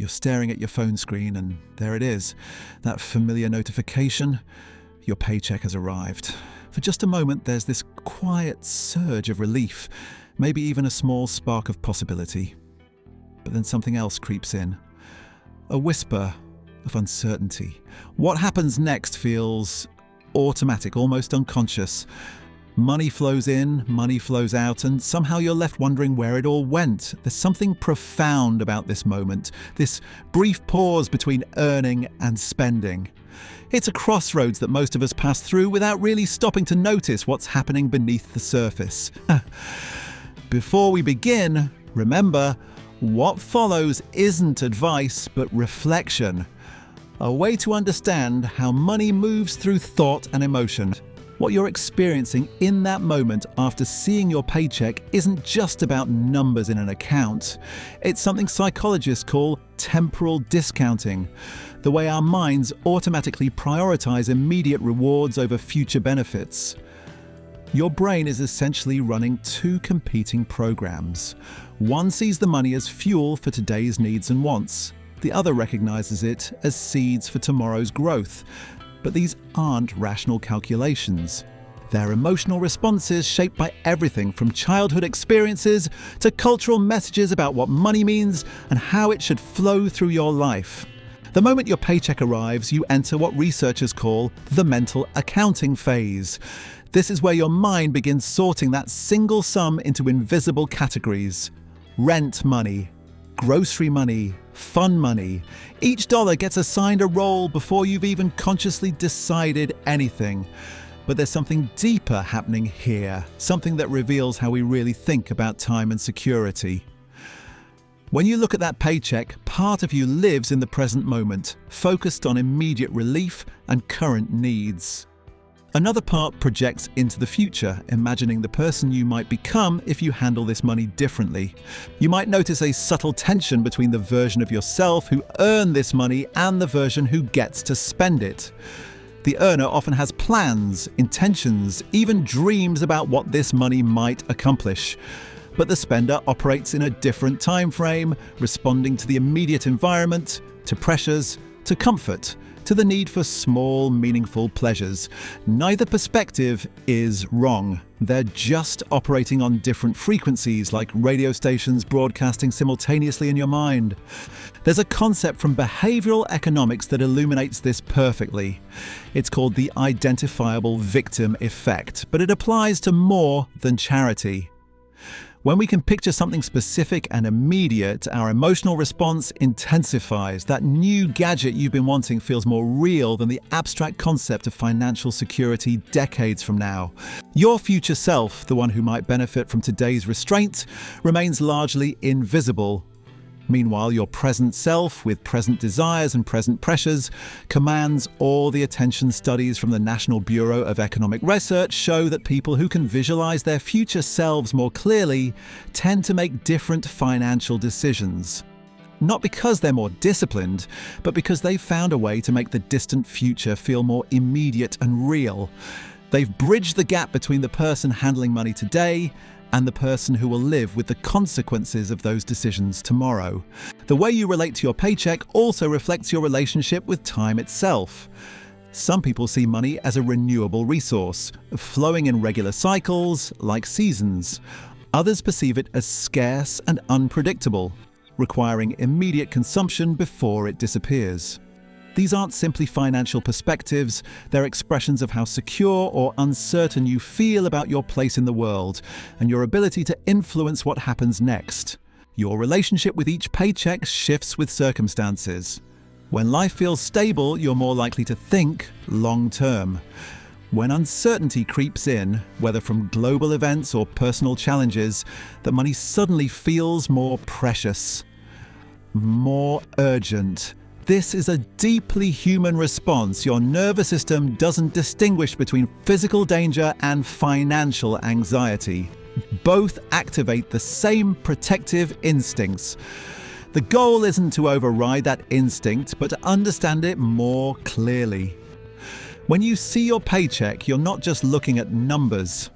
You're staring at your phone screen and there it is, that familiar notification. Your paycheck has arrived. For just a moment, there's this quiet surge of relief, maybe even a small spark of possibility. But then something else creeps in. A whisper of uncertainty. What happens next feels automatic, almost unconscious. Money flows in, money flows out, and somehow you're left wondering where it all went. There's something profound about this moment, this brief pause between earning and spending. It's a crossroads that most of us pass through without really stopping to notice what's happening beneath the surface. Before we begin, remember, what follows isn't advice but reflection. A way to understand how money moves through thought and emotion. What you're experiencing in that moment after seeing your paycheck isn't just about numbers in an account. It's something psychologists call temporal discounting, the way our minds automatically prioritize immediate rewards over future benefits. Your brain is essentially running two competing programs. One sees the money as fuel for today's needs and wants. The other recognizes it as seeds for tomorrow's growth. But these aren't rational calculations. They're emotional responses shaped by everything from childhood experiences to cultural messages about what money means and how it should flow through your life. The moment your paycheck arrives, you enter what researchers call the mental accounting phase. This is where your mind begins sorting that single sum into invisible categories. Rent money, grocery money, fun money. Each dollar gets assigned a role before you've even consciously decided anything. But there's something deeper happening here, something that reveals how we really think about time and security. When you look at that paycheck, part of you lives in the present moment, focused on immediate relief and current needs. Another part projects into the future, imagining the person you might become if you handle this money differently. You might notice a subtle tension between the version of yourself who earned this money and the version who gets to spend it. The earner often has plans, intentions, even dreams about what this money might accomplish. But the spender operates in a different time frame, responding to the immediate environment, to pressures, to comfort, to the need for small, meaningful pleasures. Neither perspective is wrong. They're just operating on different frequencies, like radio stations broadcasting simultaneously in your mind. There's a concept from behavioral economics that illuminates this perfectly. It's called the identifiable victim effect, but it applies to more than charity. When we can picture something specific and immediate, our emotional response intensifies. That new gadget you've been wanting feels more real than the abstract concept of financial security decades from now. Your future self, the one who might benefit from today's restraint, remains largely invisible. Meanwhile, your present self, with present desires and present pressures, commands all the attention. Studies from the National Bureau of Economic Research show that people who can visualize their future selves more clearly tend to make different financial decisions. Not because they're more disciplined, but because they've found a way to make the distant future feel more immediate and real. They've bridged the gap between the person handling money today and the person who will live with the consequences of those decisions tomorrow. The way you relate to your paycheck also reflects your relationship with time itself. Some people see money as a renewable resource, flowing in regular cycles, like seasons. Others perceive it as scarce and unpredictable, requiring immediate consumption before it disappears. These aren't simply financial perspectives, they're expressions of how secure or uncertain you feel about your place in the world and your ability to influence what happens next. Your relationship with each paycheck shifts with circumstances. When life feels stable, you're more likely to think long term. When uncertainty creeps in, whether from global events or personal challenges, the money suddenly feels more precious, more urgent. This is a deeply human response. Your nervous system doesn't distinguish between physical danger and financial anxiety. Both activate the same protective instincts. The goal isn't to override that instinct, but to understand it more clearly. When you see your paycheck, you're not just looking at numbers.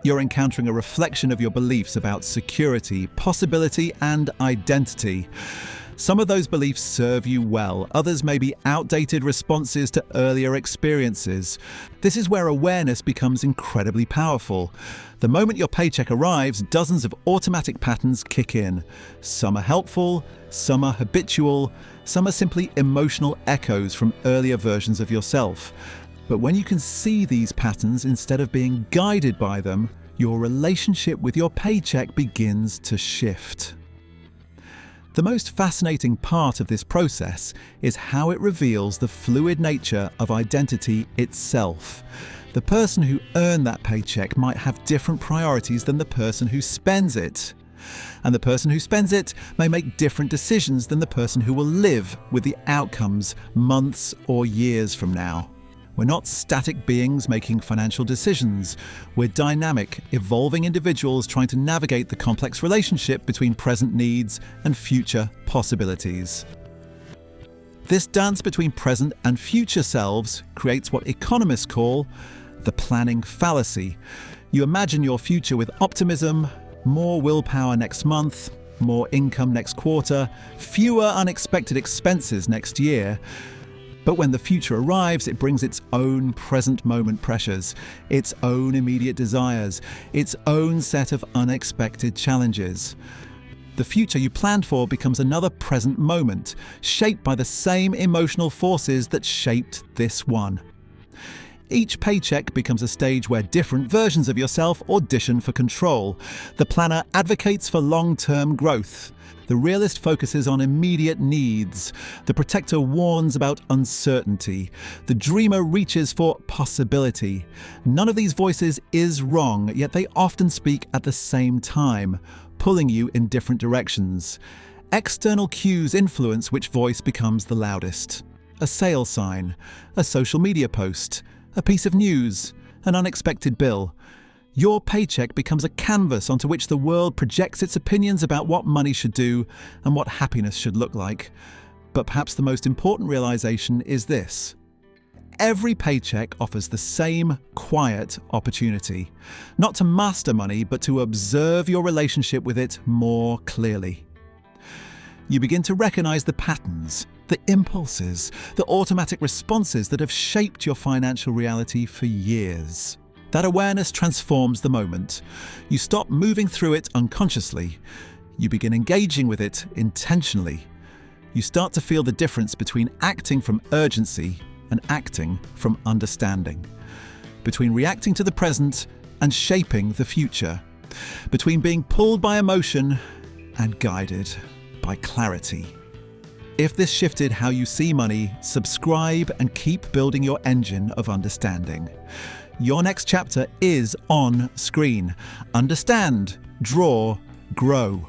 You're encountering a reflection of your beliefs about security, possibility, and identity. Some of those beliefs serve you well, others may be outdated responses to earlier experiences. This is where awareness becomes incredibly powerful. The moment your paycheck arrives, dozens of automatic patterns kick in. Some are helpful, some are habitual, some are simply emotional echoes from earlier versions of yourself. But when you can see these patterns instead of being guided by them, your relationship with your paycheck begins to shift. The most fascinating part of this process is how it reveals the fluid nature of identity itself. The person who earned that paycheck might have different priorities than the person who spends it. And the person who spends it may make different decisions than the person who will live with the outcomes months or years from now. We're not static beings making financial decisions. We're dynamic, evolving individuals trying to navigate the complex relationship between present needs and future possibilities. This dance between present and future selves creates what economists call the planning fallacy. You imagine your future with optimism, more willpower next month, more income next quarter, fewer unexpected expenses next year. But when the future arrives, it brings its own present moment pressures, its own immediate desires, its own set of unexpected challenges. The future you planned for becomes another present moment, shaped by the same emotional forces that shaped this one. Each paycheck becomes a stage where different versions of yourself audition for control. The planner advocates for long-term growth. The realist focuses on immediate needs. The protector warns about uncertainty. The dreamer reaches for possibility. None of these voices is wrong, yet they often speak at the same time, pulling you in different directions. External cues influence which voice becomes the loudest. A sale sign, a social media post, a piece of news, an unexpected bill. Your paycheck becomes a canvas onto which the world projects its opinions about what money should do and what happiness should look like. But perhaps the most important realization is this. Every paycheck offers the same quiet opportunity, not to master money, but to observe your relationship with it more clearly. You begin to recognize the patterns, the impulses, the automatic responses that have shaped your financial reality for years. That awareness transforms the moment. You stop moving through it unconsciously. You begin engaging with it intentionally. You start to feel the difference between acting from urgency and acting from understanding, between reacting to the present and shaping the future, between being pulled by emotion and guided by clarity. If this shifted how you see money, subscribe and keep building your engine of understanding. Your next chapter is on screen. Understand, draw, grow.